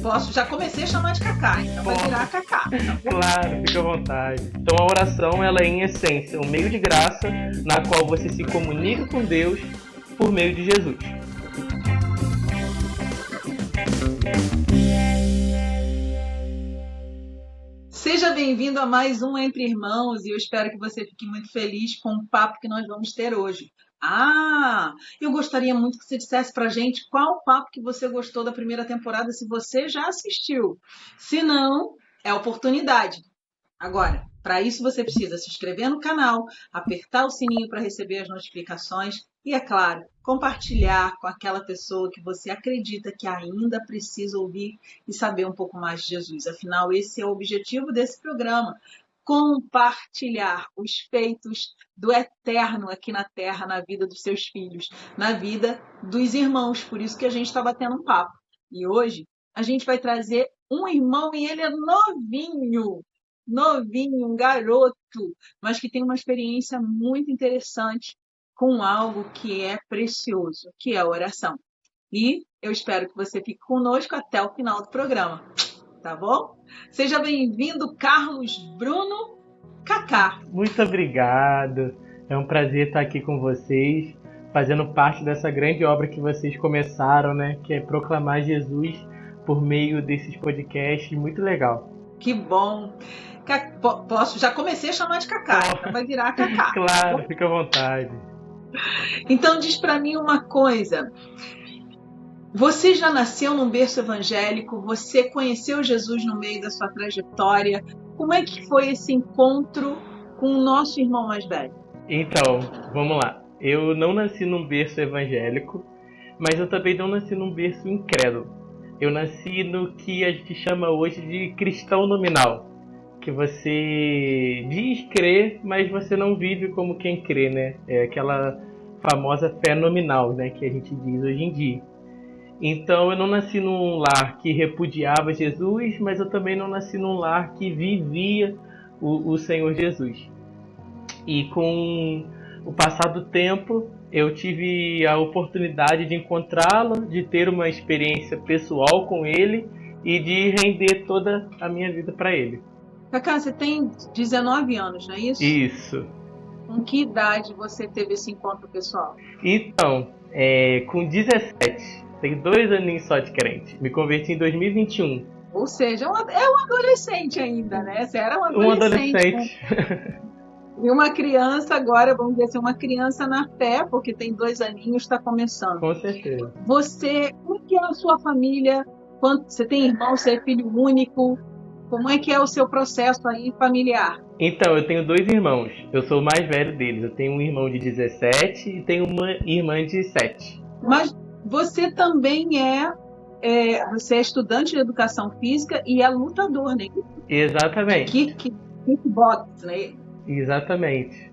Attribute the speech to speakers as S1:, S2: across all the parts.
S1: Posso, já comecei a chamar de Cacá, então vai virar Cacá.
S2: Claro, fica à vontade. Então a oração, ela é em essência um meio de graça na qual você se comunica com Deus por meio de Jesus.
S1: Seja bem-vindo a mais um Entre Irmãos e eu espero que você fique muito feliz com o papo que nós vamos ter hoje. Eu gostaria muito que você dissesse pra gente qual papo que você gostou da primeira temporada, se você já assistiu. Se não, é oportunidade. Agora, para isso você precisa se inscrever no canal, apertar o sininho para receber as notificações e, é claro, compartilhar com aquela pessoa que você acredita que ainda precisa ouvir e saber um pouco mais de Jesus. Afinal, esse é o objetivo desse programa. Compartilhar os feitos do eterno aqui na Terra, na vida dos seus filhos, na vida dos irmãos. Por isso que a gente está batendo um papo. E hoje a gente vai trazer um irmão e ele é novinho, um garoto, mas que tem uma experiência muito interessante com algo que é precioso, que é a oração. E eu espero que você fique conosco até o final do programa. Tá bom? Seja bem-vindo, Carlos Bruno Cacá.
S2: Muito obrigado. É um prazer estar aqui com vocês, fazendo parte dessa grande obra que vocês começaram, né? Que é proclamar Jesus por meio desses podcasts. Muito legal.
S1: Que bom. Posso? Já comecei a chamar de Cacá, então vai virar Cacá.
S2: Claro, fica à vontade.
S1: Então diz pra mim uma coisa. Você já nasceu num berço evangélico, você conheceu Jesus no meio da sua trajetória. Como é que foi esse encontro com o nosso irmão mais velho?
S2: Então, vamos lá. Eu não nasci num berço evangélico, mas eu também não nasci num berço incrédulo. Eu nasci no que a gente chama hoje de cristão nominal, que você diz crer, mas você não vive como quem crê, né? É aquela famosa fé nominal, né, que a gente diz hoje em dia. Então eu não nasci num lar que repudiava Jesus, mas eu também não nasci num lar que vivia o Senhor Jesus. E com o passar do tempo, eu tive a oportunidade de encontrá-lo, de ter uma experiência pessoal com ele e de render toda a minha vida para ele.
S1: Cacá, você tem 19 anos, não é isso?
S2: Isso.
S1: Com que idade você teve esse encontro pessoal?
S2: Então, com 17, tenho 2 aninhos só de crente. Me converti em 2021.
S1: Ou seja, é um adolescente ainda, né? Você era
S2: Um adolescente.
S1: E uma criança agora, vamos dizer assim, uma criança na fé, porque tem 2 aninhos, está começando.
S2: Com certeza.
S1: Como é que é a sua família? Você tem irmão, você é filho único? Como é que é o seu processo aí familiar?
S2: Então, eu tenho 2 irmãos. Eu sou o mais velho deles. Eu tenho um irmão de 17 e tenho uma irmã de 7.
S1: Mas você também você é estudante de educação física e é lutador, né?
S2: Exatamente.
S1: Kickbox, né?
S2: Exatamente.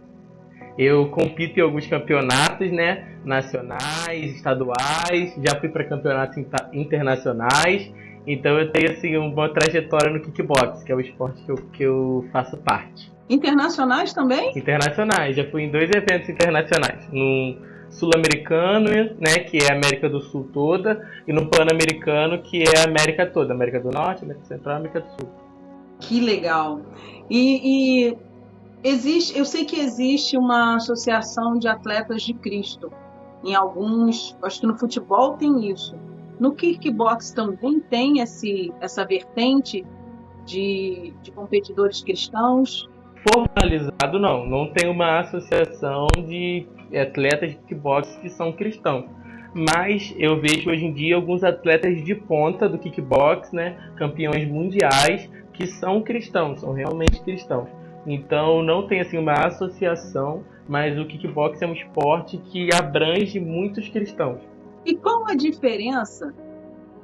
S2: Eu compito em alguns campeonatos, né? Nacionais, estaduais. Já fui para campeonatos internacionais. Então eu tenho assim uma trajetória no kickbox, que é o esporte que eu faço parte.
S1: Internacionais também?
S2: Internacionais. Já fui em 2 eventos internacionais. No sul-americano, né, que é a América do Sul toda, e no pan-americano, que é a América toda. América do Norte, América Central e América do Sul.
S1: Que legal. E eu sei que existe uma associação de atletas de Cristo. Em alguns, acho que no futebol tem isso. No kickbox também tem essa vertente de competidores cristãos?
S2: Formalizado não tem uma associação de atletas de kickbox que são cristãos. Mas eu vejo hoje em dia alguns atletas de ponta do kickbox, né, campeões mundiais, que são cristãos, são realmente cristãos. Então não tem assim uma associação, mas o kickbox é um esporte que abrange muitos cristãos.
S1: E qual a diferença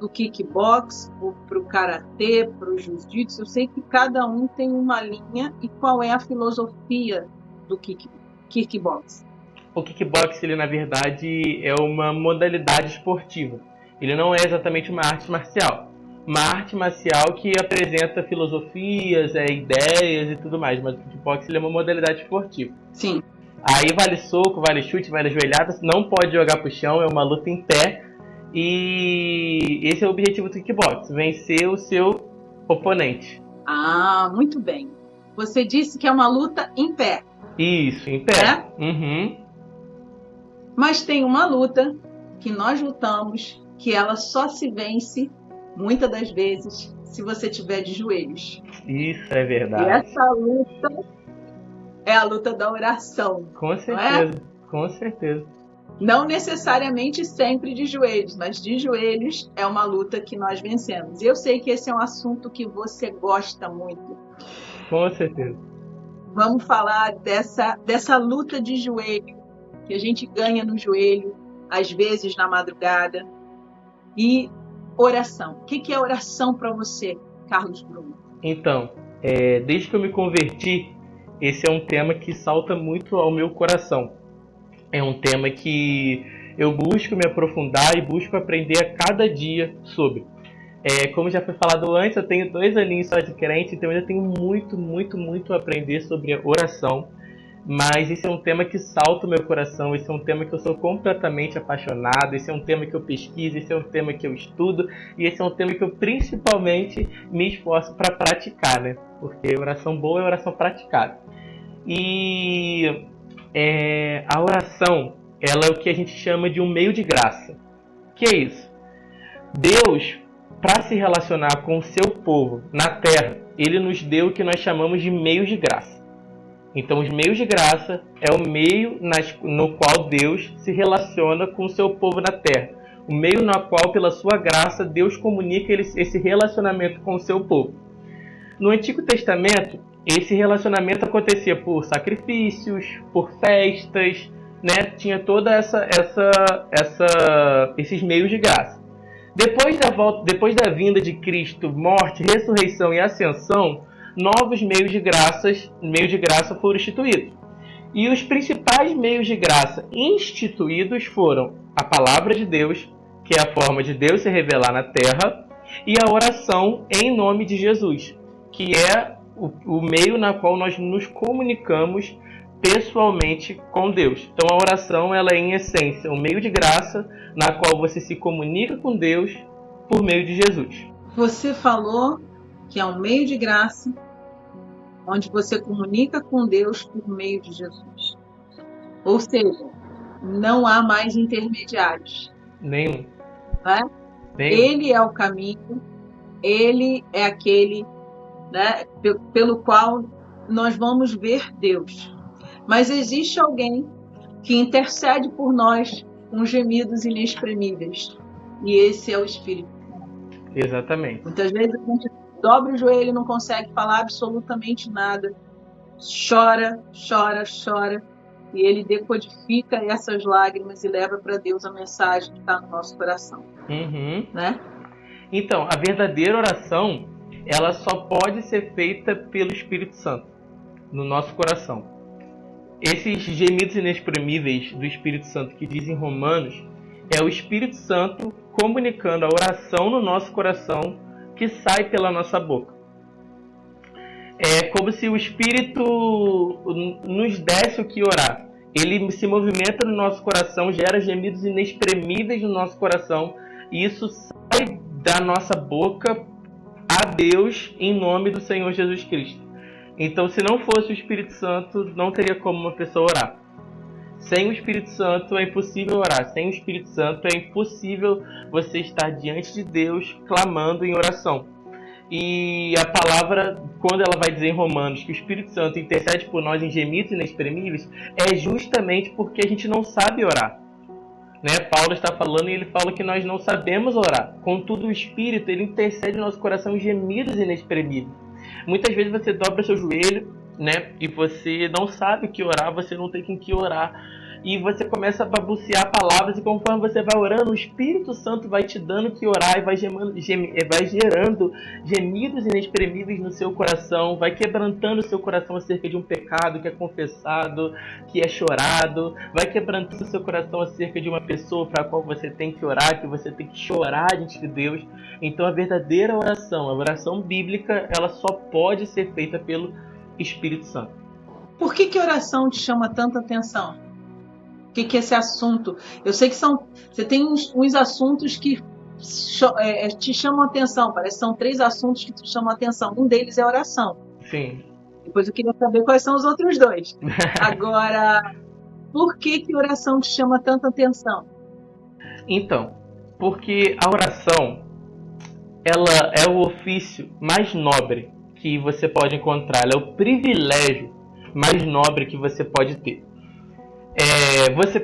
S1: do kickbox para o karatê, para o jiu-jitsu? Eu sei que cada um tem uma linha. E qual é a filosofia do kickbox?
S2: O kickbox, ele na verdade é uma modalidade esportiva. Ele não é exatamente uma arte marcial. Uma arte marcial que apresenta filosofias, ideias e tudo mais, mas o kickbox ele é uma modalidade esportiva.
S1: Sim.
S2: Aí vale soco, vale chute, vale joelhada, não pode jogar pro chão, é uma luta em pé. E esse é o objetivo do kickbox, vencer o seu oponente.
S1: Ah, muito bem. Você disse que é uma luta em pé.
S2: Isso, em pé. Uhum.
S1: Mas tem uma luta que nós lutamos, que ela só se vence, muitas das vezes, se você tiver de joelhos.
S2: Isso é verdade.
S1: E essa luta é a luta da oração.
S2: Com certeza, com certeza.
S1: Não necessariamente sempre de joelhos, mas de joelhos é uma luta que nós vencemos. E eu sei que esse é um assunto que você gosta muito.
S2: Com certeza.
S1: Vamos falar dessa luta de joelho, que a gente ganha no joelho, às vezes na madrugada. E oração. O que é oração para você, Carlos Bruno?
S2: Então, desde que eu me converti, esse é um tema que salta muito ao meu coração. É um tema que eu busco me aprofundar e busco aprender a cada dia sobre. Como já foi falado antes, eu tenho 2 aninhos só de crente, então eu ainda tenho muito a aprender sobre a oração. Mas esse é um tema que salta o meu coração, esse é um tema que eu sou completamente apaixonado, esse é um tema que eu pesquiso, esse é um tema que eu estudo, e esse é um tema que eu principalmente me esforço para praticar, né? Porque oração boa é oração praticada. E a oração, ela é o que a gente chama de um meio de graça. O que é isso? Deus, para se relacionar com o seu povo na terra, ele nos deu o que nós chamamos de meios de graça. Então, os meios de graça é o meio no qual Deus se relaciona com o seu povo na terra. O meio no qual, pela sua graça, Deus comunica esse relacionamento com o seu povo. No Antigo Testamento, esse relacionamento acontecia por sacrifícios, por festas, né? Tinha toda esses meios de graça. Depois da vinda de Cristo, morte, ressurreição e ascensão, novos meios de graça foram instituídos. E os principais meios de graça instituídos foram a palavra de Deus, que é a forma de Deus se revelar na terra, e a oração em nome de Jesus, que é o meio na qual nós nos comunicamos pessoalmente com Deus. Então a oração, ela é em essência um meio de graça na qual você se comunica com Deus por meio de Jesus.
S1: Você falou que é um meio de graça onde você comunica com Deus por meio de Jesus. Ou seja, não há mais intermediários.
S2: Nenhum.
S1: Né? Ele é o caminho, ele é aquele, né, pelo qual nós vamos ver Deus. Mas existe alguém que intercede por nós com gemidos inexprimíveis. E esse é o Espírito.
S2: Exatamente.
S1: Muitas vezes a gente dobra o joelho e não consegue falar absolutamente nada. Chora. E ele decodifica essas lágrimas e leva para Deus a mensagem que está no nosso coração.
S2: Uhum.
S1: Né?
S2: Então, a verdadeira oração, ela só pode ser feita pelo Espírito Santo, no nosso coração. Esses gemidos inexprimíveis do Espírito Santo que diz em Romanos, é o Espírito Santo comunicando a oração no nosso coração que sai pela nossa boca. É como se o Espírito nos desse o que orar. Ele se movimenta no nosso coração, gera gemidos inexprimíveis no nosso coração, e isso sai da nossa boca a Deus em nome do Senhor Jesus Cristo. Então, se não fosse o Espírito Santo, não teria como uma pessoa orar. Sem o Espírito Santo é impossível orar. Sem o Espírito Santo é impossível você estar diante de Deus clamando em oração. E a palavra, quando ela vai dizer em Romanos que o Espírito Santo intercede por nós em gemidos inexprimíveis, é justamente porque a gente não sabe orar. Né? Paulo está falando e ele fala que nós não sabemos orar. Contudo, o Espírito, ele intercede no nosso coração em gemidos inexprimíveis. Muitas vezes você dobra seu joelho, né? E você não sabe o que orar, você não tem com que orar. E você começa a balbuciar palavras, e conforme você vai orando, o Espírito Santo vai te dando que orar e vai gerando gemidos inexprimíveis no seu coração, vai quebrantando o seu coração acerca de um pecado que é confessado, que é chorado, vai quebrantando o seu coração acerca de uma pessoa para a qual você tem que orar, que você tem que chorar diante de Deus. Então a verdadeira oração, a oração bíblica, ela só pode ser feita pelo Espírito Santo.
S1: Por que a oração te chama tanta atenção? O que é esse assunto? Eu sei que você tem uns assuntos que te chamam a atenção. Parece que são 3 assuntos que te chamam a atenção. Um deles é oração.
S2: Sim.
S1: Depois eu queria saber quais são os outros 2. Agora, por que oração te chama tanta atenção?
S2: Então, porque a oração, ela é o ofício mais nobre que você pode encontrar. Ela é o privilégio mais nobre que você pode ter.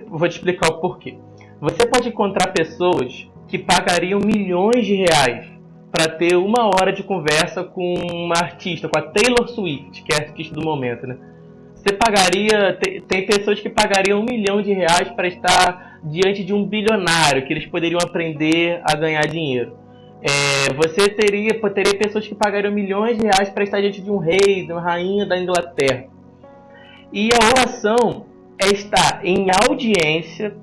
S2: Vou te explicar o porquê. Você pode encontrar pessoas que pagariam milhões de reais para ter 1 hora de conversa com uma artista, com a Taylor Swift, que é a artista do momento, né? Você pagaria... Tem pessoas que pagariam 1 milhão de reais para estar diante de um bilionário, que eles poderiam aprender a ganhar dinheiro. Você teria pessoas que pagariam milhões de reais para estar diante de um rei, de uma rainha da Inglaterra. E a oração é estar em audiência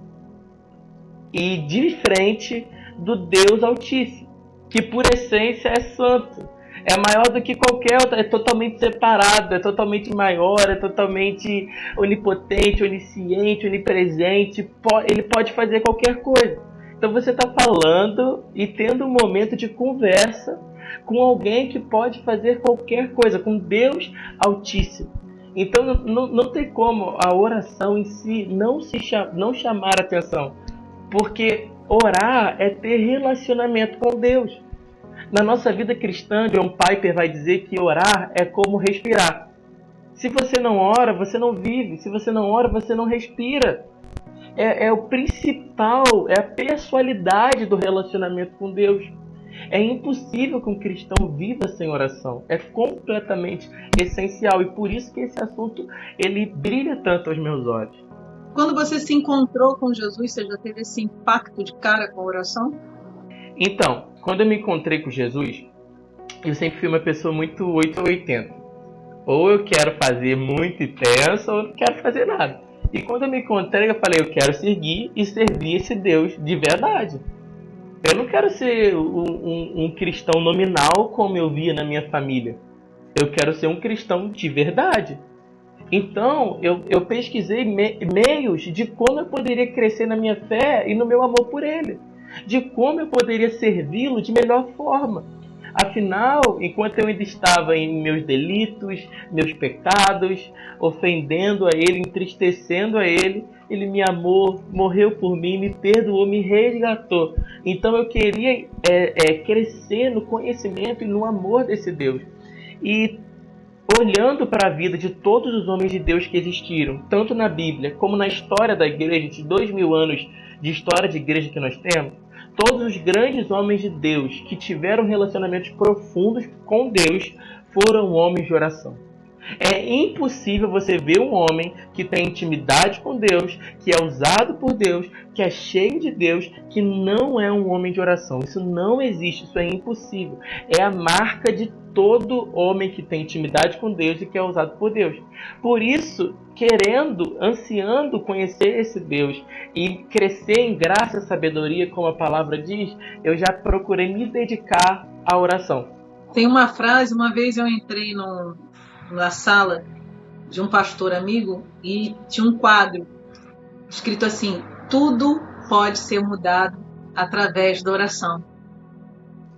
S2: e de frente do Deus Altíssimo, que por essência é santo. É maior do que qualquer outra, é totalmente separado, é totalmente maior, é totalmente onipotente, onisciente, onipresente. Ele pode fazer qualquer coisa. Então você está falando e tendo um momento de conversa com alguém que pode fazer qualquer coisa, com Deus Altíssimo. Então não tem como a oração em si não chamar a atenção. Porque orar é ter relacionamento com Deus. Na nossa vida cristã, John Piper vai dizer que orar é como respirar. Se você não ora, você não vive. Se você não ora, você não respira. É o principal, é a pessoalidade do relacionamento com Deus. É impossível que um cristão viva sem oração. É completamente essencial. E por isso que esse assunto ele brilha tanto aos meus olhos.
S1: Quando você se encontrou com Jesus, você já teve esse impacto de cara com a oração?
S2: Então, quando eu me encontrei com Jesus, eu sempre fui uma pessoa muito 8 ou 80. Ou eu quero fazer muito intenso, ou eu não quero fazer nada. E quando eu me encontrei, eu falei, eu quero seguir e servir esse Deus de verdade. Eu não quero ser um cristão nominal como eu via na minha família. Eu quero ser um cristão de verdade. Então, eu pesquisei meios de como eu poderia crescer na minha fé e no meu amor por Ele. De como eu poderia servi-lo de melhor forma. Afinal, enquanto eu ainda estava em meus delitos, meus pecados, ofendendo a Ele, entristecendo a Ele, Ele me amou, morreu por mim, me perdoou, me resgatou. Então eu queria crescer no conhecimento e no amor desse Deus. E olhando para a vida de todos os homens de Deus que existiram, tanto na Bíblia como na história da igreja, de 2000 anos de história de igreja que nós temos, todos os grandes homens de Deus que tiveram relacionamentos profundos com Deus foram homens de oração. É impossível você ver um homem que tem intimidade com Deus, que é usado por Deus, que é cheio de Deus, que não é um homem de oração. Isso não existe, isso é impossível. É a marca de todo homem que tem intimidade com Deus e que é usado por Deus. Por isso, ansiando conhecer esse Deus e crescer em graça e sabedoria, como a palavra diz, eu já procurei me dedicar à oração.
S1: Tem uma frase, uma vez eu entrei na sala de um pastor amigo e tinha um quadro escrito assim: tudo pode ser mudado através da oração.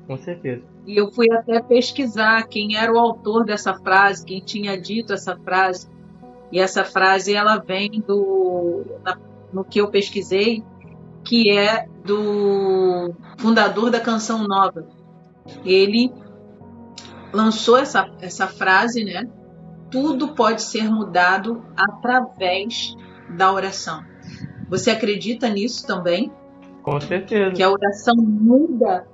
S2: Com certeza.
S1: E eu fui até pesquisar quem era o autor dessa frase, quem tinha dito essa frase. E essa frase ela vem no que eu pesquisei, que é do fundador da Canção Nova. Ele lançou essa frase, né? Tudo pode ser mudado através da oração. Você acredita nisso também?
S2: Com certeza.
S1: Que a oração muda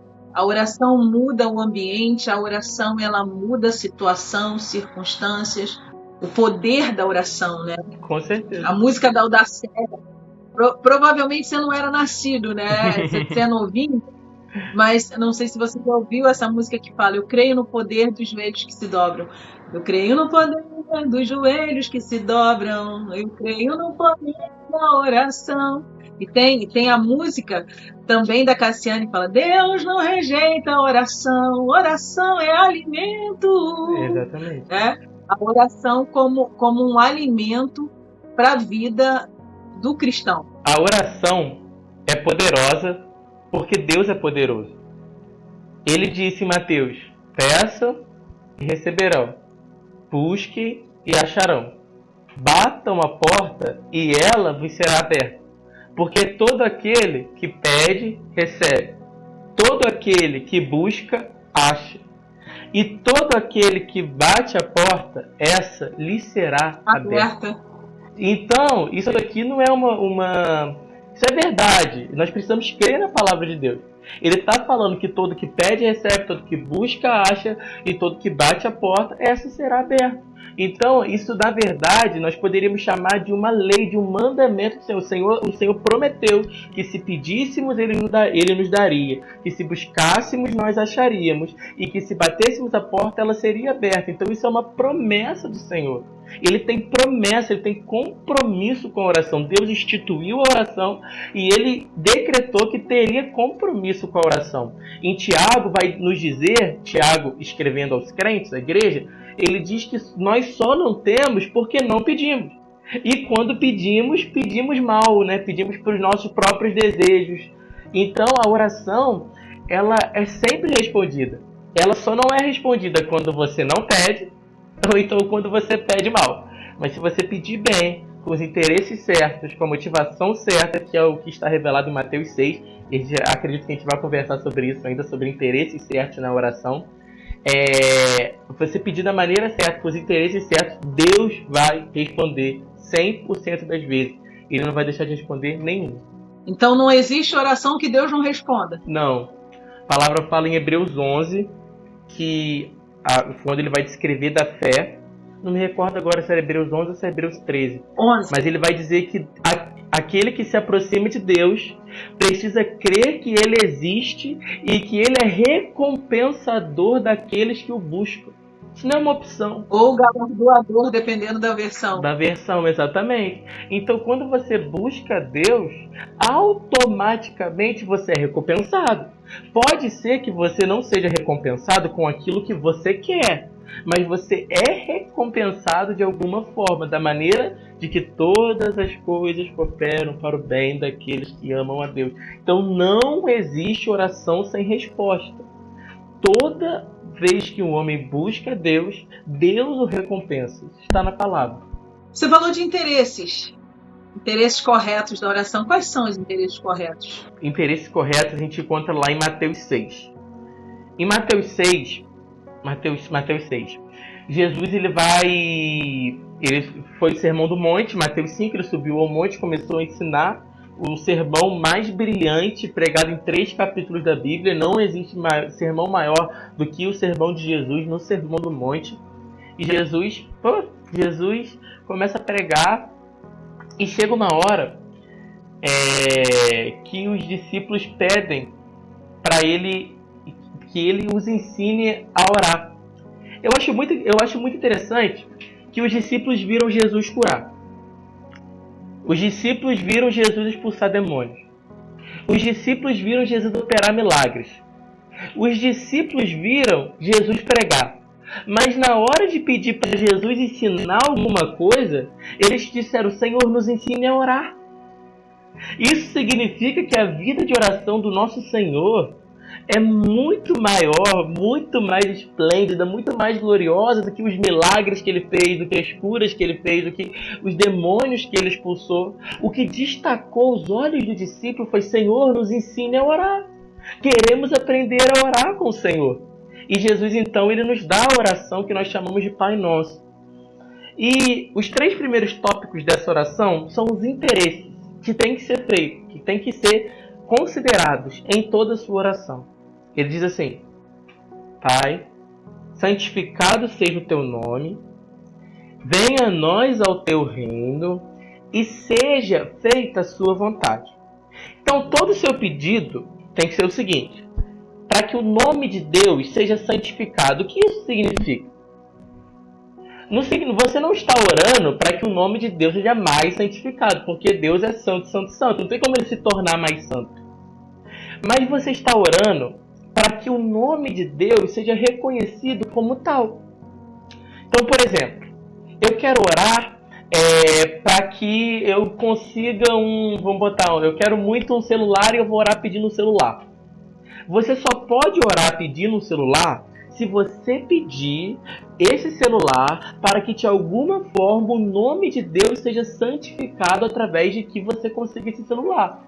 S1: o ambiente, a oração ela muda a situação, circunstâncias, o poder da oração, né?
S2: Com certeza.
S1: A música da Audacélia, provavelmente você não era nascido, né? Você é novinho, mas não sei se você já ouviu essa música que fala: eu creio no poder dos joelhos que se dobram. Eu creio no poder dos joelhos que se dobram. Eu creio no poder da oração. E tem a música também da Cassiane que fala: Deus não rejeita a oração. Oração é alimento.
S2: Exatamente.
S1: A oração como um alimento para a vida do cristão?
S2: A oração é poderosa porque Deus é poderoso. Ele disse em Mateus: peçam e receberão, busquem e acharão, batam a porta e ela vos será aberta. Porque todo aquele que pede, recebe. Todo aquele que busca, acha. E todo aquele que bate a porta, essa lhe será aberta. Então, isso aqui não é uma... Isso é verdade. Nós precisamos crer na palavra de Deus. Ele está falando que todo que pede, recebe. Todo que busca, acha. E todo que bate a porta, essa será aberta. Então, isso na verdade, nós poderíamos chamar de uma lei, de um mandamento do Senhor. O Senhor prometeu que se pedíssemos, Ele nos daria. Que se buscássemos, nós acharíamos. E que se batêssemos a porta, ela seria aberta. Então, isso é uma promessa do Senhor. Ele tem promessa, ele tem compromisso com a oração. Deus instituiu a oração e ele decretou que teria compromisso com a oração. Em Tiago vai nos dizer, Tiago escrevendo aos crentes, à igreja, ele diz que nós só não temos porque não pedimos. E quando pedimos, pedimos mal, né? Pedimos para os nossos próprios desejos. Então a oração, ela é sempre respondida. Ela só não é respondida quando você não pede, ou então quando você pede mal. Mas se você pedir bem, com os interesses certos, com a motivação certa, que é o que está revelado em Mateus 6, acredito que a gente vai conversar sobre isso ainda, sobre interesses certos na oração. Você pedir da maneira certa, com os interesses certos, Deus vai responder 100% das vezes. Ele não vai deixar de responder nenhum.
S1: Então não existe oração que Deus não responda?
S2: Não. A palavra fala em Hebreus 11 que quando ele vai descrever da fé, não me recordo agora se é Hebreus 11 ou se é Hebreus 13,
S1: 11.
S2: Mas ele vai dizer que aquele que se aproxima de Deus precisa crer que Ele existe e que Ele é recompensador daqueles que o buscam. Isso não é uma opção.
S1: Ou galardoador, dependendo da versão.
S2: Da versão, exatamente. Então, quando você busca Deus, automaticamente você é recompensado. Pode ser que você não seja recompensado com aquilo que você quer, mas você é recompensado de alguma forma, da maneira de que todas as coisas cooperam para o bem daqueles que amam a Deus. Então não existe oração sem resposta. Toda vez que um homem busca Deus, Deus o recompensa. Isso está na palavra.
S1: Você falou de interesses. Interesses corretos da oração. Quais são os interesses corretos?
S2: Interesses corretos a gente encontra lá em Mateus 6. Em Mateus 6, Jesus ele foi o Sermão do Monte. Mateus 5, ele subiu ao monte, começou a ensinar o sermão mais brilhante, pregado em 3 capítulos da Bíblia. Não existe sermão maior do que o sermão de Jesus no Sermão do Monte. E Jesus começa a pregar, e chega uma hora que os discípulos pedem para ele que ele os ensine a orar. Eu acho muito interessante que os discípulos viram Jesus curar. Os discípulos viram Jesus expulsar demônios. Os discípulos viram Jesus operar milagres. Os discípulos viram Jesus pregar. Mas na hora de pedir para Jesus ensinar alguma coisa, eles disseram: Senhor, nos ensine a orar. Isso significa que a vida de oração do nosso Senhor é muito maior, muito mais esplêndida, muito mais gloriosa do que os milagres que ele fez, do que as curas que ele fez, do que os demônios que ele expulsou. O que destacou os olhos do discípulo foi: Senhor, nos ensine a orar. Queremos aprender a orar com o Senhor. E Jesus, então, ele nos dá a oração que nós chamamos de Pai Nosso. E os 3 primeiros tópicos dessa oração são os interesses que têm que ser feitos, que têm que ser considerados em toda a sua oração. Ele diz assim: Pai, santificado seja o teu nome, venha a nós ao teu reino e seja feita a sua vontade. Então todo o seu pedido tem que ser o seguinte: para que o nome de Deus seja santificado. O que isso significa? Você não está orando para que o nome de Deus seja mais santificado, porque Deus é santo, santo, santo. Não tem como ele se tornar mais santo. Mas você está orando para que o nome de Deus seja reconhecido como tal. Então, por exemplo, eu quero orar para que eu consiga eu quero muito um celular e eu vou orar pedindo um celular. Você só pode orar pedindo um celular se você pedir esse celular para que de alguma forma o nome de Deus seja santificado através de que você consiga esse celular.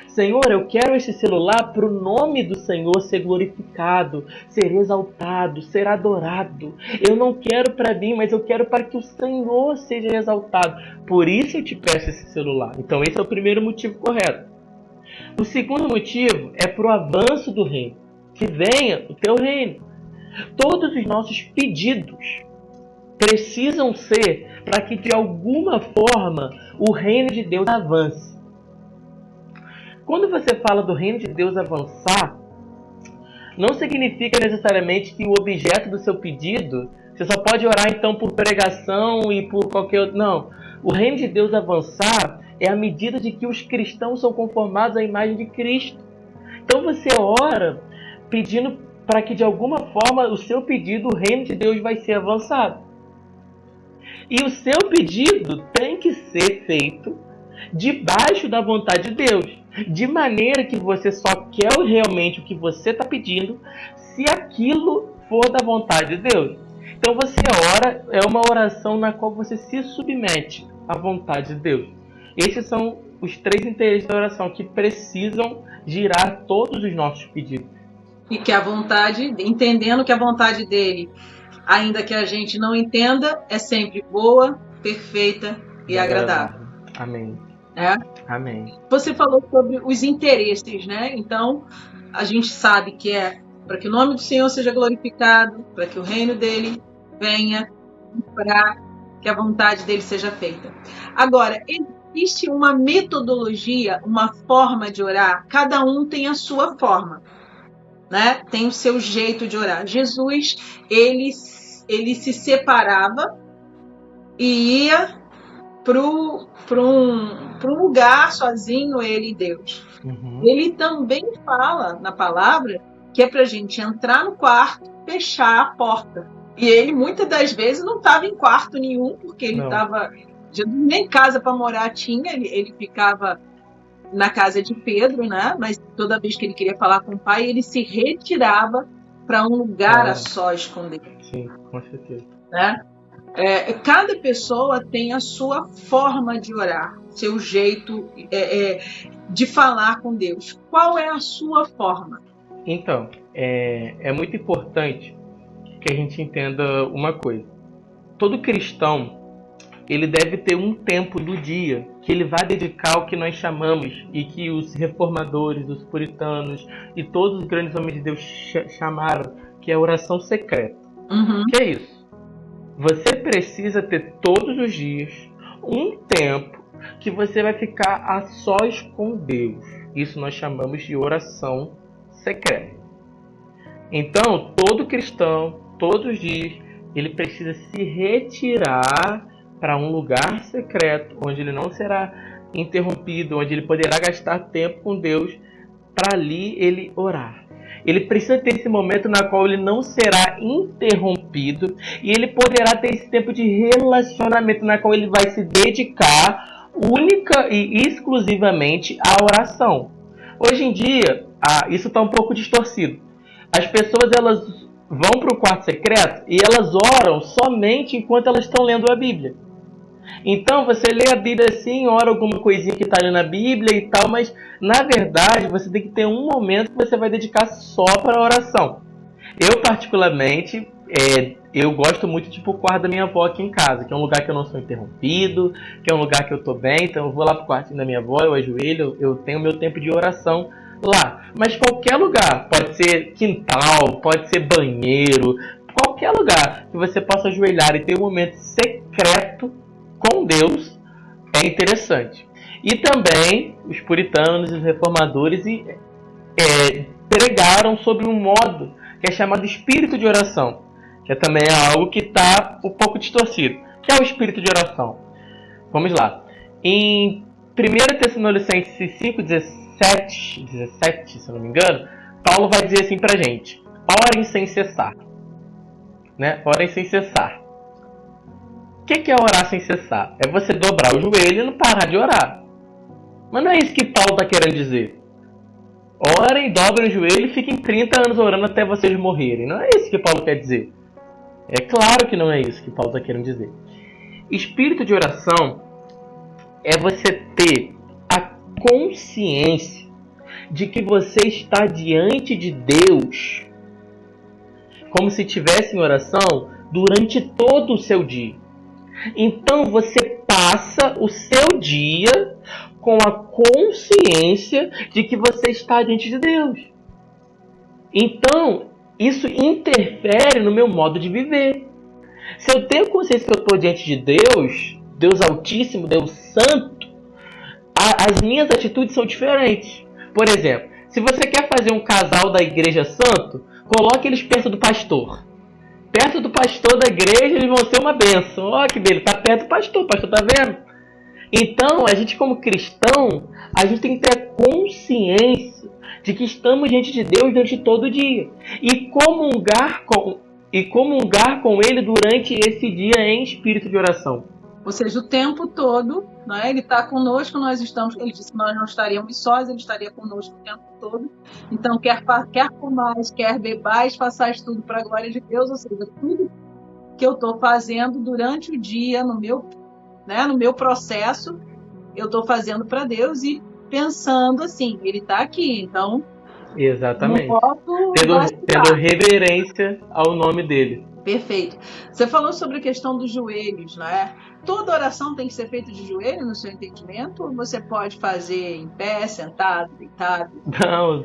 S2: Senhor, eu quero esse celular para o nome do Senhor ser glorificado, ser exaltado, ser adorado. Eu não quero para mim, mas eu quero para que o Senhor seja exaltado. Por isso eu te peço esse celular. Então esse é o primeiro motivo correto. O segundo motivo é para o avanço do reino. Que venha o teu reino. Todos os nossos pedidos precisam ser para que de alguma forma o reino de Deus avance. Quando você fala do reino de Deus avançar, não significa necessariamente que o objeto do seu pedido, você só pode orar então por pregação e por qualquer outro. Não. O reino de Deus avançar é a medida de que os cristãos são conformados à imagem de Cristo. Então você ora pedindo para que de alguma forma o seu pedido, o reino de Deus vai ser avançado. E o seu pedido tem que ser feito debaixo da vontade de Deus. De maneira que você só quer realmente o que você está pedindo se aquilo for da vontade de Deus. Então você ora, é uma oração na qual você se submete à vontade de Deus. Esses são os 3 interesses da oração que precisam girar todos os nossos pedidos.
S1: E que a vontade, entendendo que a vontade dele, ainda que a gente não entenda, é sempre boa, perfeita e agradável.
S2: Amém.
S1: É?
S2: Amém.
S1: Você falou sobre os interesses, né? Então, a gente sabe que é para que o nome do Senhor seja glorificado, para que o reino dele venha, para que a vontade dele seja feita. Agora, existe uma metodologia, uma forma de orar, cada um tem a sua forma, né? Tem o seu jeito de orar. Jesus, ele se separava e ia para um lugar sozinho, ele e Deus.
S2: Uhum.
S1: Ele também fala na palavra que é para a gente entrar no quarto, fechar a porta. E ele muitas das vezes não estava em quarto nenhum, porque ele estava... Nem casa para morar tinha, ele ficava na casa de Pedro, né? Mas toda vez que ele queria falar com o pai, ele se retirava para um lugar a sós com Deus.
S2: Sim, com certeza.
S1: Né? Cada pessoa tem a sua forma de orar, seu jeito de falar com Deus. Qual é a sua forma?
S2: Então, é muito importante que a gente entenda uma coisa. Todo cristão, ele deve ter um tempo do dia que ele vai dedicar ao que nós chamamos, e que os reformadores, os puritanos e todos os grandes homens de Deus chamaram, que é a oração secreta.
S1: Uhum.
S2: Que é isso? Você precisa ter todos os dias um tempo que você vai ficar a sós com Deus. Isso nós chamamos de oração secreta. Então, todo cristão, todos os dias, ele precisa se retirar para um lugar secreto, onde ele não será interrompido, onde ele poderá gastar tempo com Deus, para ali ele orar. Ele precisa ter esse momento na qual ele não será interrompido, e ele poderá ter esse tempo de relacionamento na qual ele vai se dedicar única e exclusivamente à oração. Hoje em dia, isso está um pouco distorcido. As pessoas, elas vão para o quarto secreto e elas oram somente enquanto elas estão lendo a Bíblia. Então você lê a Bíblia assim, ora alguma coisinha que está ali na Bíblia e tal, mas na verdade você tem que ter um momento que você vai dedicar só para a oração. Eu particularmente, eu gosto muito de ir pro quarto da minha avó aqui em casa, que é um lugar que eu não sou interrompido, que é um lugar que eu estou bem, então eu vou lá pro quartinho da minha avó, eu ajoelho, eu tenho meu tempo de oração lá. Mas qualquer lugar, pode ser quintal, pode ser banheiro, qualquer lugar que você possa ajoelhar e ter um momento secreto com Deus é interessante. E também os puritanos e os reformadores pregaram sobre um modo que é chamado espírito de oração, que também é algo que está um pouco distorcido. O que é o espírito de oração? Vamos lá. Em 1 Tessalonicenses 5:17, se eu não me engano, Paulo vai dizer assim pra gente: orem sem cessar. Né? Orem sem cessar. que é orar sem cessar? É você dobrar o joelho e não parar de orar. Mas não é isso que Paulo está querendo dizer. Orem, dobrem o joelho e fiquem 30 anos orando até vocês morrerem. Não é isso que Paulo quer dizer. É claro que não é isso que Paulo está querendo dizer. Espírito de oração é você ter a consciência de que você está diante de Deus como se estivesse em oração durante todo o seu dia. Então você passa o seu dia com a consciência de que você está diante de Deus. Então, isso interfere no meu modo de viver. Se eu tenho consciência que eu estou diante de Deus, Deus Altíssimo, Deus Santo, as minhas atitudes são diferentes. Por exemplo, se você quer fazer um casal da igreja santo, coloque eles perto do pastor. Perto do pastor da igreja, eles vão ser uma bênção. Ó, que beleza, está perto do pastor, o pastor está vendo? Então, a gente como cristão, a gente tem que ter a consciência de que estamos diante de Deus durante todo o dia. E comungar com Ele durante esse dia em espírito de oração.
S1: Ou seja, o tempo todo, né, Ele está conosco, Ele disse que nós não estaríamos sós, Ele estaria conosco o tempo todo. Então, quer comais, quer bebais, façais tudo para a glória de Deus. Ou seja, tudo que eu estou fazendo durante o dia, no meu processo, eu estou fazendo para Deus e pensando assim, Ele está aqui, então
S2: exatamente.
S1: Não posso
S2: tendo reverência ao nome dele.
S1: Perfeito. Você falou sobre a questão dos joelhos, né? Toda oração tem que ser feita de joelho, no seu entendimento? Ou você pode fazer em pé, sentado, deitado?
S2: Não,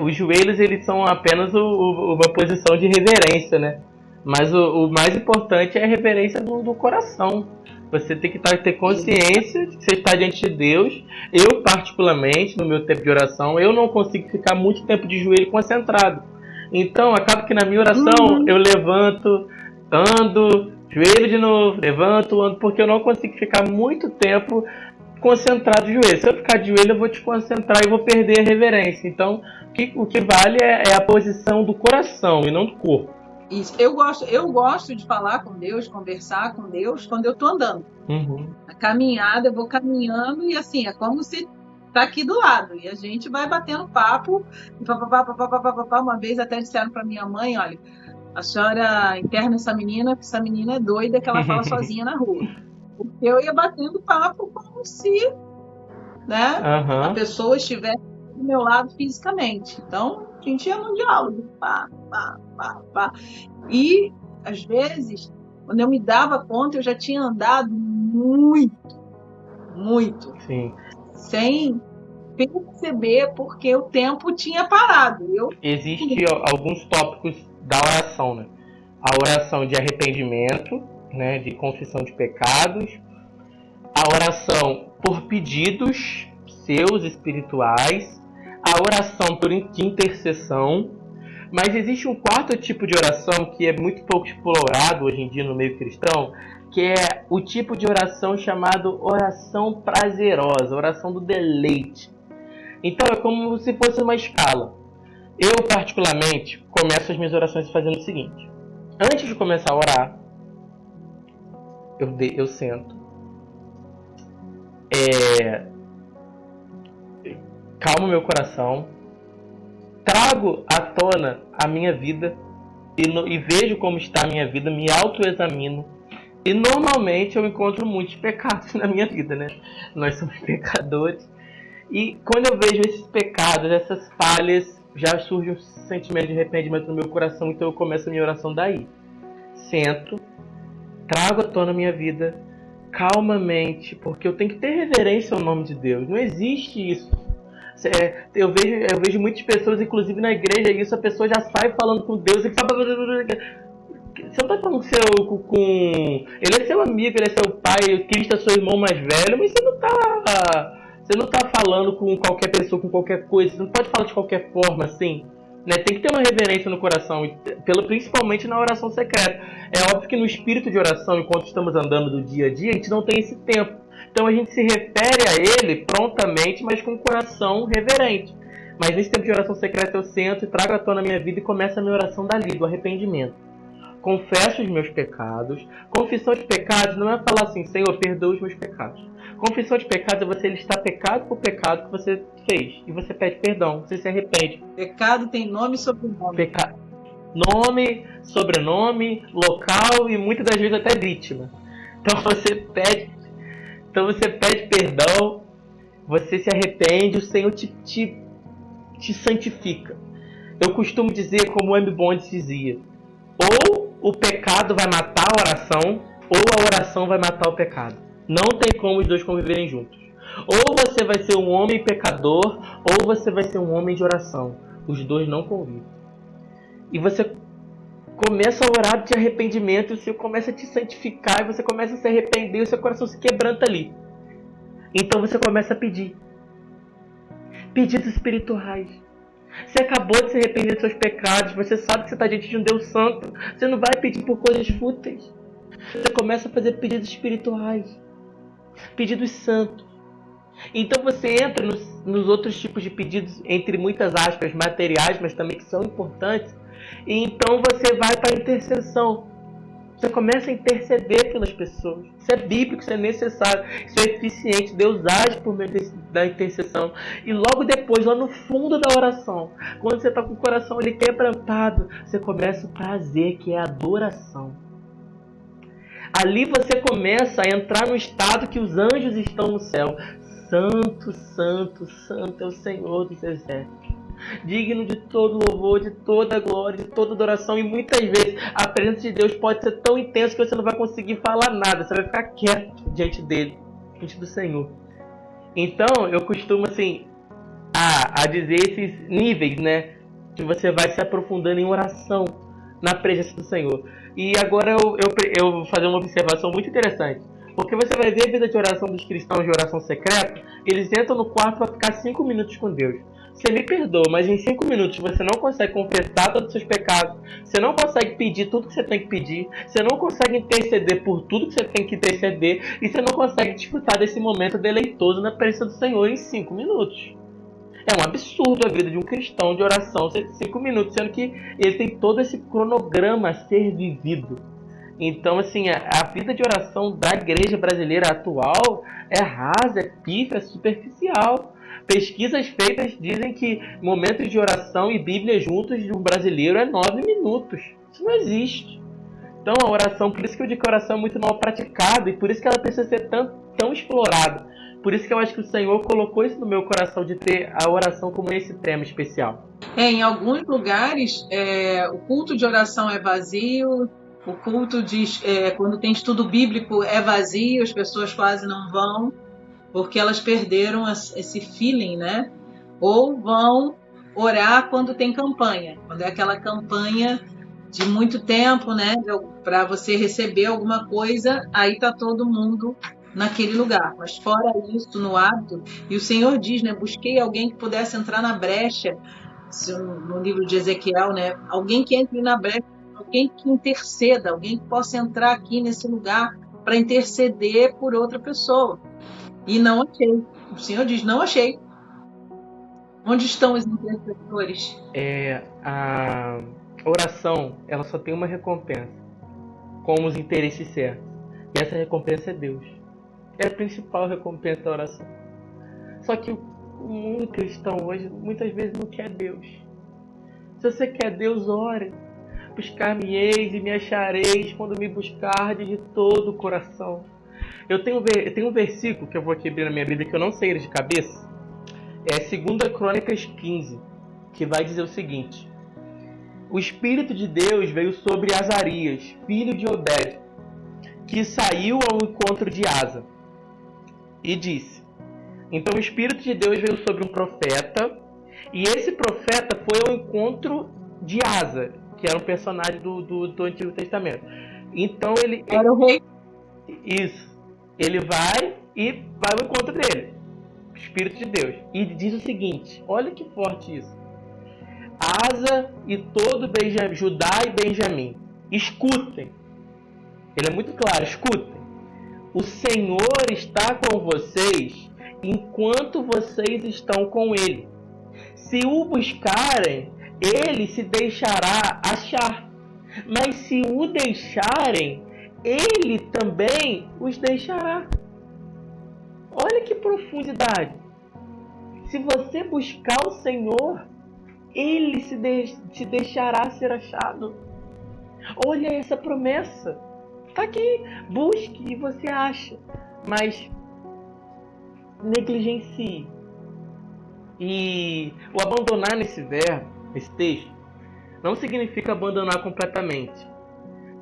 S2: os joelhos eles são apenas uma posição de reverência, né? Mas o mais importante é a reverência do coração. Você tem que ter consciência de que você está diante de Deus. Eu, particularmente, no meu tempo de oração, eu não consigo ficar muito tempo de joelho concentrado. Então, acaba que na minha oração eu levanto, ando, joelho de novo, levanto, ando, porque eu não consigo ficar muito tempo concentrado de joelho. Se eu ficar de joelho, eu vou desconcentrar e vou perder a reverência. Então, o que vale é a posição do coração e não do corpo.
S1: Isso. Eu gosto de falar com Deus, conversar com Deus quando eu estou andando. A caminhada, eu vou caminhando e assim, é como se tá aqui do lado. E a gente vai batendo papo. Uma vez até disseram para minha mãe, olha, a senhora interna essa menina, porque essa menina é doida que ela fala sozinha na rua. Porque eu ia batendo papo como se, né, a pessoa estivesse do meu lado fisicamente. Então, a gente ia no diálogo. E, às vezes, quando eu me dava conta, eu já tinha andado muito.
S2: Sim.
S1: Sem perceber, porque o tempo tinha parado.
S2: Existem alguns tópicos da oração, né? A oração de arrependimento, né, de confissão de pecados, a oração por pedidos seus espirituais, a oração de intercessão, mas existe um quarto tipo de oração que é muito pouco explorado hoje em dia no meio cristão, que é o tipo de oração chamado oração prazerosa, oração do deleite. Então é como se fosse uma escala. Eu, particularmente, começo as minhas orações fazendo o seguinte. Antes de começar a orar, eu sento. Calmo meu coração. Trago à tona a minha vida e vejo como está a minha vida, me autoexamino. E normalmente eu encontro muitos pecados na minha vida, né? Nós somos pecadores. E quando eu vejo esses pecados, essas falhas, já surge um sentimento de arrependimento no meu coração, então eu começo a minha oração daí. Sento, trago à tona a minha vida, calmamente, porque eu tenho que ter reverência ao nome de Deus. Não existe isso. Eu vejo muitas pessoas, inclusive na igreja, isso, a pessoa já sai falando com Deus e fala... Você não está falando com... Ele é seu amigo, ele é seu pai, Cristo é seu irmão mais velho, mas você não está falando com qualquer pessoa, com qualquer coisa. Você não pode falar de qualquer forma, assim. Né? Tem que ter uma reverência no coração, principalmente na oração secreta. É óbvio que no espírito de oração, enquanto estamos andando do dia a dia, a gente não tem esse tempo. Então a gente se refere a ele prontamente, mas com o coração reverente. Mas nesse tempo de oração secreta eu sento e trago à tona a minha vida e começo a minha oração dali, do arrependimento. confesso os meus pecados. Confissão de pecados não é falar assim, Senhor, perdoa os meus pecados. Confissão de pecados é você listar pecado por pecado que você fez. E você pede perdão, você se arrepende.
S1: Pecado tem nome e sobrenome.
S2: Nome, sobrenome, local e muitas das vezes até vítima. Então você pede perdão, você se arrepende, o Senhor te santifica. Eu costumo dizer, como o M. Bond dizia, ou o pecado vai matar a oração, ou a oração vai matar o pecado. Não tem como os dois conviverem juntos. Ou você vai ser um homem pecador, ou você vai ser um homem de oração. Os dois não convivem. E você começa a orar de arrependimento, o Senhor começa a te santificar, e você começa a se arrepender, e o seu coração se quebranta ali. Então você começa a pedir. Pedidos espirituais. Você acabou de se arrepender dos seus pecados, você sabe que você está diante de um Deus santo, você não vai pedir por coisas fúteis. Você começa a fazer pedidos espirituais, pedidos santos. Então você entra nos outros tipos de pedidos, entre muitas aspas, materiais, mas também que são importantes. E então você vai para a intercessão. Você começa a interceder pelas pessoas. Isso é bíblico, isso é necessário, isso é eficiente. Deus age por meio da intercessão. E logo depois, lá no fundo da oração, quando você está com o coração ali quebrantado, você começa o prazer, que é a adoração. Ali você começa a entrar no estado que os anjos estão no céu. Santo, santo, santo é o Senhor dos exércitos. Digno de todo louvor, de toda glória, de toda adoração. E muitas vezes a presença de Deus pode ser tão intensa que você não vai conseguir falar nada. Você vai ficar quieto diante dele, diante do Senhor. Então eu costumo assim a dizer esses níveis, né, que você vai se aprofundando em oração na presença do Senhor. E agora eu vou fazer uma observação muito interessante. Porque você vai ver a vida de oração dos cristãos de oração secreta. Eles entram no quarto para ficar 5 minutos com Deus. Você me perdoa, mas em 5 minutos você não consegue confessar todos os seus pecados. Você não consegue pedir tudo que você tem que pedir. Você não consegue interceder por tudo que você tem que interceder. E você não consegue desfrutar desse momento deleitoso na presença do Senhor em 5 minutos. É um absurdo a vida de um cristão de oração ser 5 minutos, sendo que ele tem todo esse cronograma a ser vivido. Então, assim, a vida de oração da igreja brasileira atual é rasa, é pífia, é superficial. Pesquisas feitas dizem que momentos de oração e Bíblia juntos de um brasileiro é 9 minutos. Isso não existe. Então, a oração, por isso que eu digo que a oração é muito mal praticada e por isso que ela precisa ser tão explorada. Por isso que eu acho que o Senhor colocou isso no meu coração de ter a oração como esse tema especial.
S1: Em alguns lugares, o culto de oração é vazio. O culto quando tem estudo bíblico é vazio, as pessoas quase não vão, porque elas perderam esse feeling, né? Ou vão orar quando tem campanha, quando é aquela campanha de muito tempo, né? Para você receber alguma coisa, aí tá todo mundo naquele lugar. Mas fora isso, no hábito, e o Senhor diz, né? Busquei alguém que pudesse entrar na brecha, no livro de Ezequiel, né? Alguém que entre na brecha, alguém que interceda, alguém que possa entrar aqui nesse lugar para interceder por outra pessoa. E não achei. O Senhor diz, não achei. Onde estão os intercessores?
S2: A oração, ela só tem uma recompensa, com os interesses certos. E essa recompensa é Deus. É a principal recompensa da oração. Só que o mundo cristão hoje, muitas vezes, não quer Deus. Se você quer Deus, ore. Buscar-me-eis e me achareis quando me buscardes de todo o coração. Eu tenho um versículo que eu vou aqui abrir na minha Bíblia que eu não sei ele de cabeça. É 2 Crônicas 15, que vai dizer o seguinte: o Espírito de Deus veio sobre Azarias, filho de Obed, que saiu ao encontro de Asa, e disse. Então o Espírito de Deus veio sobre um profeta, e esse profeta foi ao encontro de Asa, que era um personagem do Antigo Testamento. Então ele...
S1: Era o rei.
S2: Isso. Ele vai ao encontro dele. O Espírito de Deus. E diz o seguinte, olha que forte isso. Asa e todo Judá e Benjamim, escutem. Ele é muito claro, escutem. O Senhor está com vocês enquanto vocês estão com Ele. Se o buscarem, Ele se deixará achar. mas se o deixarem, ele também os deixará. Olha que profundidade. Se você buscar o Senhor, ele te deixará ser achado. Olha essa promessa. Está aqui. Busque e você acha. Mas negligencie. E o abandonar nesse verbo, nesse texto, não significa abandonar completamente.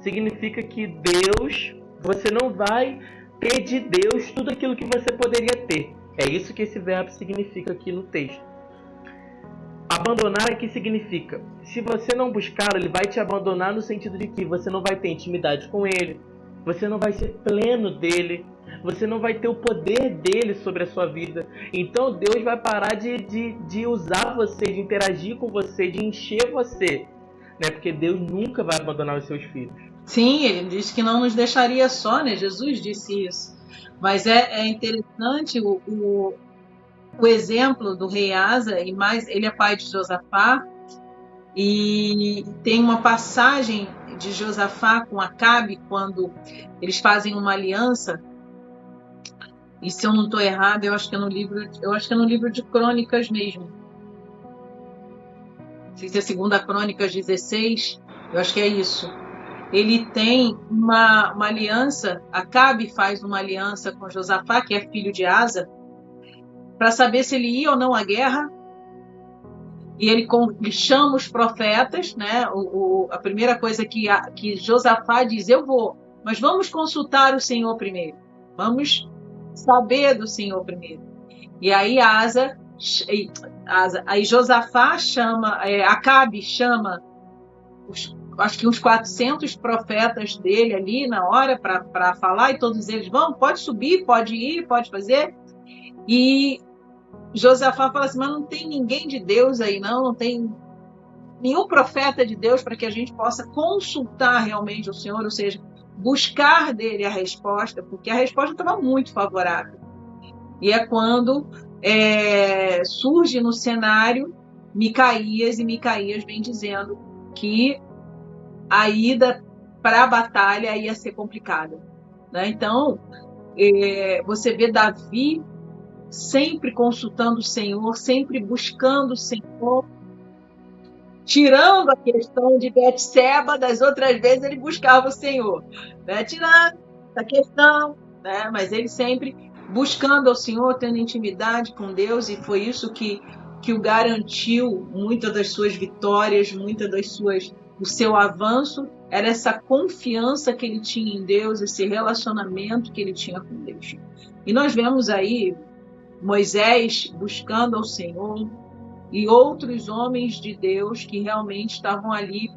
S2: Significa que Deus, você não vai ter de Deus tudo aquilo que você poderia ter. É isso que esse verbo significa aqui no texto. Abandonar aqui significa, se você não buscar, ele vai te abandonar no sentido de que você não vai ter intimidade com ele, você não vai ser pleno dele, você não vai ter o poder dele sobre a sua vida. Então Deus vai parar de usar você, de interagir com você, de encher você, né? Porque Deus nunca vai abandonar os seus filhos.
S1: Sim, ele disse que não nos deixaria só, né? Jesus disse isso. Mas é interessante o exemplo do rei Asa, e mais, ele é pai de Josafá, e tem uma passagem de Josafá com Acabe, quando eles fazem uma aliança, e se eu não estou errado, eu acho que é no livro de Crônicas mesmo. Não sei se é 2 Crônicas 16, eu acho que é isso. Ele tem uma aliança, Acabe faz uma aliança com Josafá, que é filho de Asa, para saber se ele ia ou não à guerra. E ele chama os profetas, né? A primeira coisa que Josafá diz, eu vou, mas vamos consultar o Senhor primeiro. Vamos saber do Senhor primeiro. E aí aí Josafá chama, Acabe chama acho que uns 400 profetas dele ali na hora para falar, e todos eles vão, pode subir, pode ir, pode fazer. E Josafá fala assim, mas não tem ninguém de Deus aí não tem nenhum profeta de Deus para que a gente possa consultar realmente o Senhor, ou seja, buscar dele a resposta, porque a resposta estava muito favorável. E é quando surge no cenário Micaías, e Micaías vem dizendo que a ida para a batalha ia ser complicada, né? Então, você vê Davi sempre consultando o Senhor, sempre buscando o Senhor, tirando a questão de Betseba, das outras vezes ele buscava o Senhor, né? Tirando a questão, né? Mas ele sempre buscando ao Senhor, tendo intimidade com Deus, e foi isso que o garantiu muitas das suas vitórias, o seu avanço, era essa confiança que ele tinha em Deus, esse relacionamento que ele tinha com Deus. E nós vemos aí Moisés buscando ao Senhor e outros homens de Deus que realmente estavam ali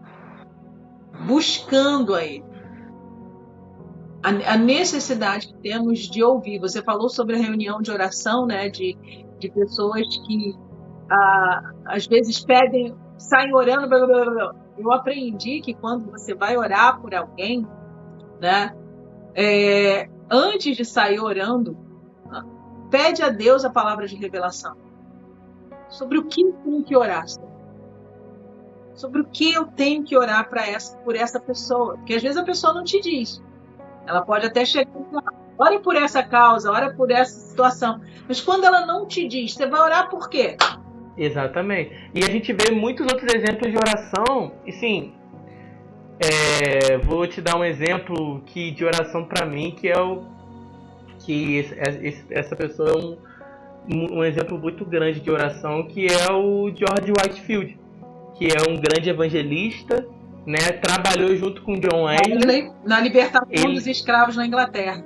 S1: buscando a Ele. A necessidade que temos de ouvir. Você falou sobre a reunião de oração, né, de pessoas que às vezes pedem, saem orando, blá, blá, blá. Eu aprendi que quando você vai orar por alguém, né, antes de sair orando, pede a Deus a palavra de revelação sobre o que eu tenho que orar, sobre o que eu tenho que orar por essa pessoa, porque às vezes a pessoa não te diz. Ela pode até chegar e falar, ore por essa causa, ore por essa situação, mas quando ela não te diz, você vai orar por quê?
S2: Exatamente. E a gente vê muitos outros exemplos de oração. E sim, vou te dar um exemplo de oração para mim, que é essa pessoa é um exemplo muito grande de oração, que é o George Whitefield, que é um grande evangelista, né? Trabalhou junto com John Wesley
S1: na libertação dos escravos na Inglaterra.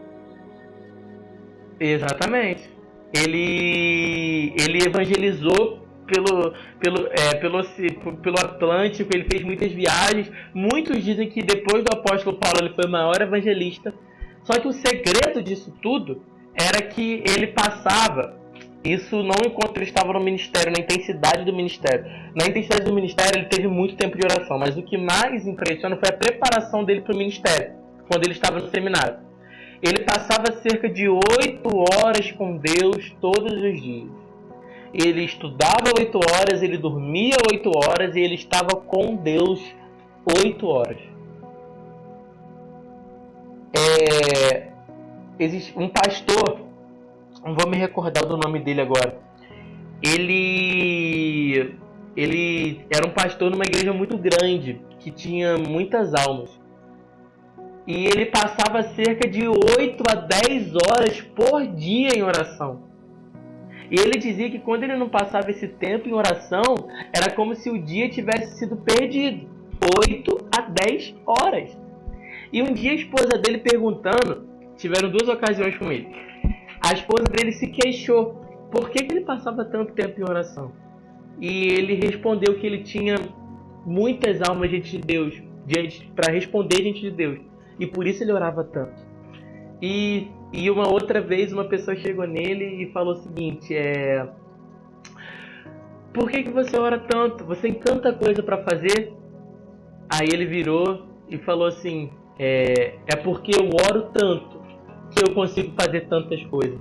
S2: Exatamente. Ele evangelizou pelo Atlântico, ele fez muitas viagens. Muitos dizem que depois do apóstolo Paulo ele foi o maior evangelista. Só que o segredo disso tudo era que ele passava, isso não enquanto ele estava no ministério, na intensidade do ministério. Na intensidade do ministério ele teve muito tempo de oração, mas o que mais impressiona foi a preparação dele para o ministério, quando ele estava no seminário. Ele passava cerca de 8 horas com Deus todos os dias. Ele estudava 8 horas, ele dormia 8 horas e ele estava com Deus 8 horas. existe um pastor, não vou me recordar do nome dele agora. Ele era um pastor numa igreja muito grande, que tinha muitas almas. E ele passava cerca de 8 a 10 horas por dia em oração. E ele dizia que quando ele não passava esse tempo em oração, era como se o dia tivesse sido perdido. 8 a 10 horas. E um dia a esposa dele perguntando, tiveram 2 ocasiões com ele. A esposa dele se queixou, por que ele passava tanto tempo em oração? E ele respondeu que ele tinha muitas almas diante de Deus, para responder diante de Deus. E por isso ele orava tanto. E uma outra vez uma pessoa chegou nele e falou o seguinte, por que você ora tanto? Você tem tanta coisa para fazer? Aí ele virou e falou assim, é porque eu oro tanto que eu consigo fazer tantas coisas.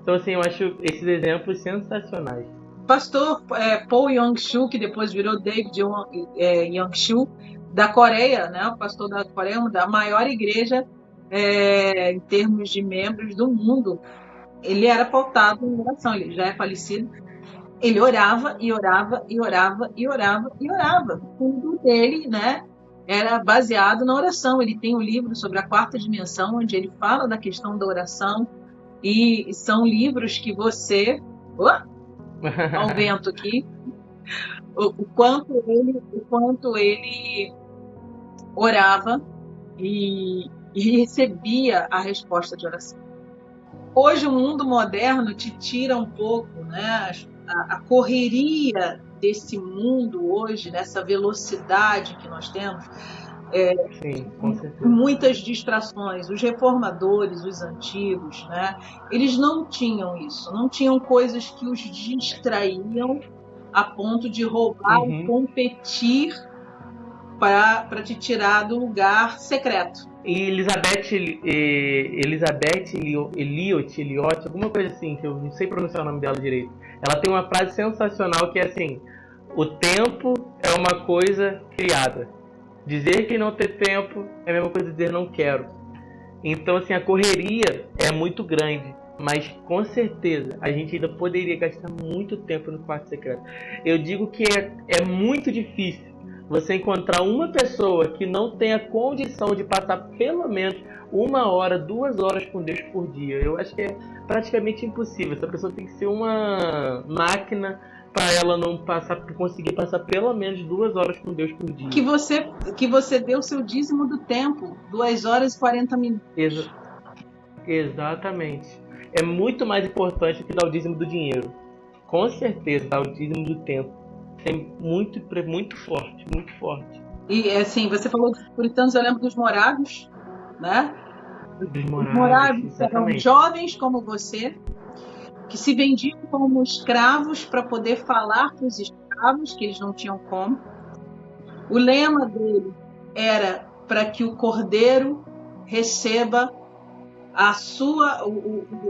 S2: Então assim, eu acho esses exemplos sensacionais.
S1: Pastor Paul Yong-Soo, que depois virou David Yong-Soo, da Coreia, né? O pastor da Coreia, da maior igreja em termos de membros do mundo. Ele era pautado em oração, ele já é falecido. Ele orava e orava e orava e orava e orava. Tudo dele, né, era baseado na oração. Ele tem um livro sobre a 4ª dimensão, onde ele fala da questão da oração. E são livros que você... ao vento aqui. O quanto ele orava e recebia a resposta de oração. Hoje o mundo moderno te tira um pouco, né, a correria desse mundo hoje, dessa velocidade que nós temos,
S2: Sim, com certeza.
S1: muitas distrações. Os reformadores, os antigos, né, eles não tinham isso, não tinham coisas que os distraíam a ponto de roubar e competir para te tirar do lugar secreto.
S2: E Elizabeth Elliot, alguma coisa assim, que eu não sei pronunciar o nome dela direito. Ela tem uma frase sensacional que é assim: o tempo é uma coisa criada. Dizer que não ter tempo é a mesma coisa de dizer não quero. Então assim, a correria é muito grande, mas com certeza a gente ainda poderia gastar muito tempo no quarto secreto. Eu digo que é muito difícil você encontrar uma pessoa que não tenha condição de passar pelo menos 1 hora, 2 horas com Deus por dia. Eu acho que é praticamente impossível. Essa pessoa tem que ser uma máquina para ela não conseguir passar pelo menos 2 horas com Deus por dia.
S1: Que você dê o seu dízimo do tempo, 2 horas e 40 minutos.
S2: Exatamente. É muito mais importante que dar o dízimo do dinheiro. Com certeza, dar o dízimo do tempo. É muito forte, muito forte.
S1: E assim, você falou dos puritanos, eu lembro dos morávios, né?
S2: Dos
S1: morávios eram jovens como você, que se vendiam como escravos para poder falar para os escravos, que eles não tinham como. O lema dele era para que o cordeiro receba a sua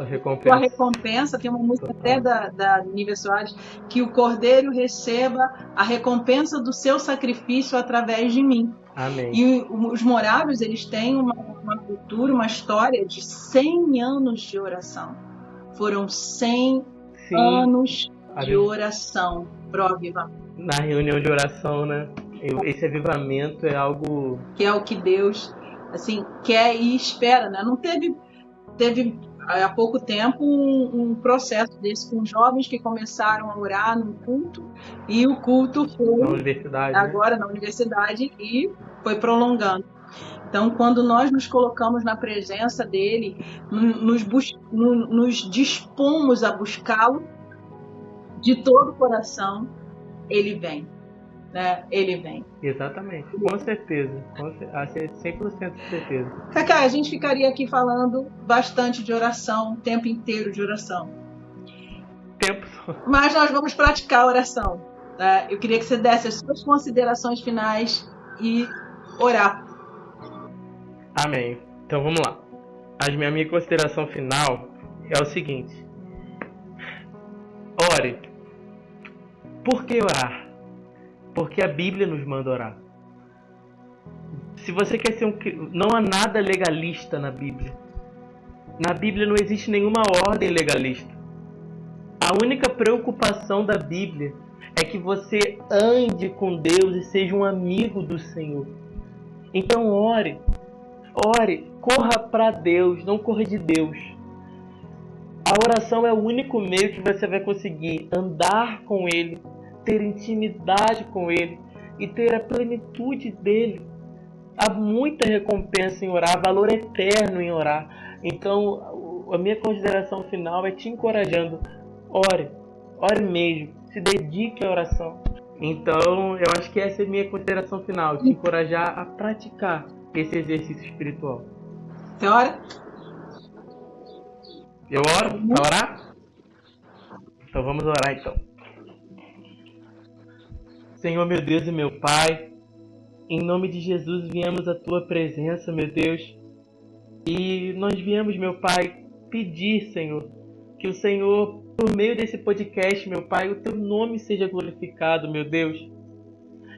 S1: recompensa. Tem uma música até da Nívia Soares, que o cordeiro receba a recompensa do seu sacrifício através de mim.
S2: Amém.
S1: E os morávios, eles têm uma cultura, uma história de 100 anos de oração. Foram 100 anos de oração pro avivamento.
S2: Na reunião de oração, né? Esse avivamento é algo...
S1: que é o que Deus, assim, quer e espera, né? Não teve há pouco tempo um processo desse com jovens que começaram a orar no culto, e o culto foi
S2: na universidade,
S1: agora, né? Na universidade, e foi prolongando. Então, quando nós nos colocamos na presença dele, nos dispomos a buscá-lo de todo o coração, ele vem. Né? Ele vem.
S2: Exatamente, com certeza. 100% de certeza.
S1: Cacá, a gente ficaria aqui falando bastante de oração, o tempo inteiro de oração. Mas nós vamos praticar a oração. Né? Eu queria que você desse as suas considerações finais e orar.
S2: Amém. Então vamos lá. A minha consideração final é o seguinte: ore. Por que orar? Porque a Bíblia nos manda orar. Se você quer ser não há nada legalista na Bíblia. Na Bíblia não existe nenhuma ordem legalista. A única preocupação da Bíblia é que você ande com Deus e seja um amigo do Senhor. Então ore, corra para Deus, não corra de Deus. A oração é o único meio que você vai conseguir andar com Ele, ter intimidade com Ele e ter a plenitude dEle. Há muita recompensa em orar, valor eterno em orar. Então, a minha consideração final é te encorajando. Ore mesmo, se dedique à oração. Então, eu acho que essa é a minha consideração final, te encorajar a praticar esse exercício espiritual.
S1: Você ora?
S2: Eu oro? Pra orar? Então vamos orar então. Senhor, meu Deus e meu Pai, em nome de Jesus viemos à Tua presença, meu Deus. E nós viemos, meu Pai, pedir, Senhor, que o Senhor, por meio desse podcast, meu Pai, o Teu nome seja glorificado, meu Deus.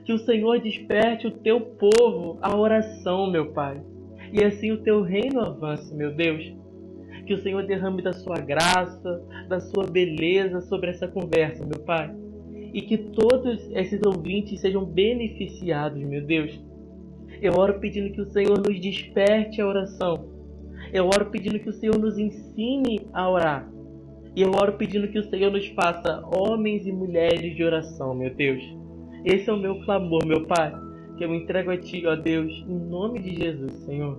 S2: Que o Senhor desperte o Teu povo à oração, meu Pai. E assim o Teu reino avance, meu Deus. Que o Senhor derrame da Sua graça, da Sua beleza sobre essa conversa, meu Pai. E que todos esses ouvintes sejam beneficiados, meu Deus. Eu oro pedindo que o Senhor nos desperte a oração. Eu oro pedindo que o Senhor nos ensine a orar. E eu oro pedindo que o Senhor nos faça homens e mulheres de oração, meu Deus. Esse é o meu clamor, meu Pai, que eu entrego a Ti, ó Deus, em nome de Jesus, Senhor.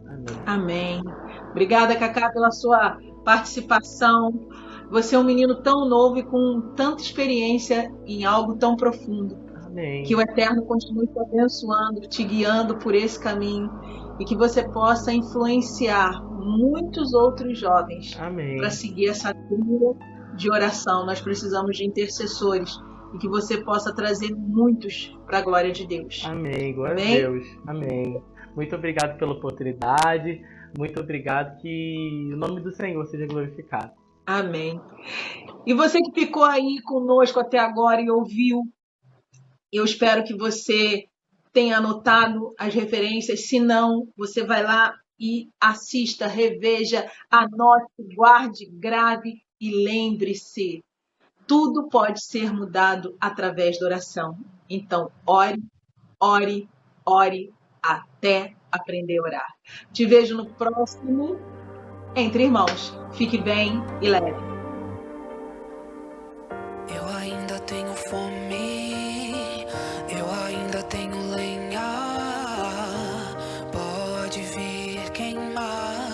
S2: Amém.
S1: Amém. Obrigada, Cacá, pela sua participação. Você é um menino tão novo e com tanta experiência em algo tão profundo.
S2: Amém.
S1: Que o Eterno continue te abençoando, te guiando por esse caminho e que você possa influenciar muitos outros jovens para seguir essa trilha de oração. Nós precisamos de intercessores e que você possa trazer muitos para a glória de Deus.
S2: Amém. Glória a Deus. Amém. Muito obrigado pela oportunidade. Muito obrigado, que o nome do Senhor seja glorificado.
S1: Amém. E você que ficou aí conosco até agora e ouviu, eu espero que você tenha anotado as referências. Se não, você vai lá e assista, reveja, anote, guarde, grave e lembre-se. Tudo pode ser mudado através da oração. Então, ore, ore, ore até aprender a orar. Te vejo no próximo Entre Irmãos. Fique bem e leve.
S3: Eu ainda tenho fome, eu ainda tenho lenha. Pode vir queimar,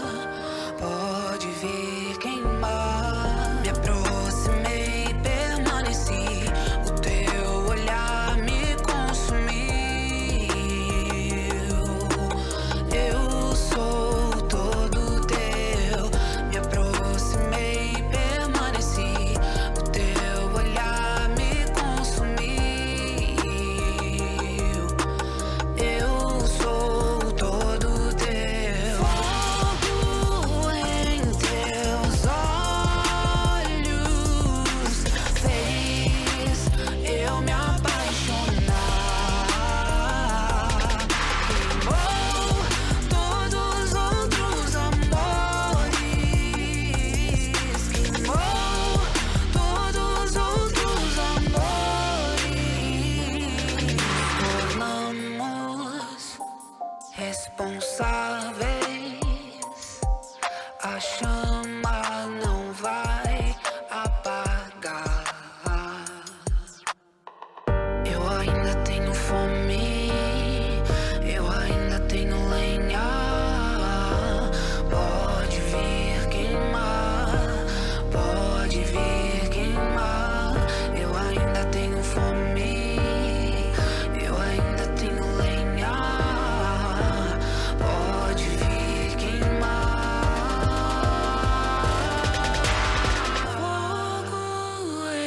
S3: pode vir queimar. Me aproximei, permaneci, o teu olhar me consumiu. Eu sou todo teu. Me aproximei, permaneci, o teu olhar me consumiu. Eu sou todo teu. Fogo em teus olhos fez eu me apaixonar. Queimou todos os outros amores. Queimou todos os outros amores. Tornamos responsáveis. A chama não vai apagar. Eu ainda tenho fome, eu ainda tenho lenha. Pode vir queimar, pode vir queimar. Eu ainda tenho fome, eu ainda tenho lenha. Pode vir queimar. Fogo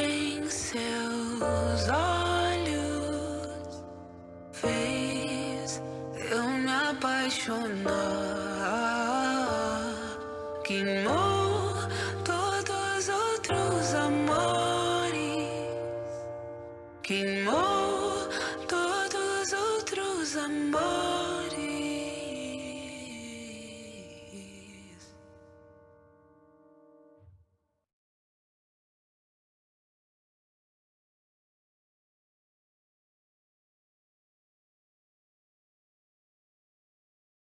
S3: em seus olhos fez eu me apaixonar. Queimou todos os outros amores. Queimou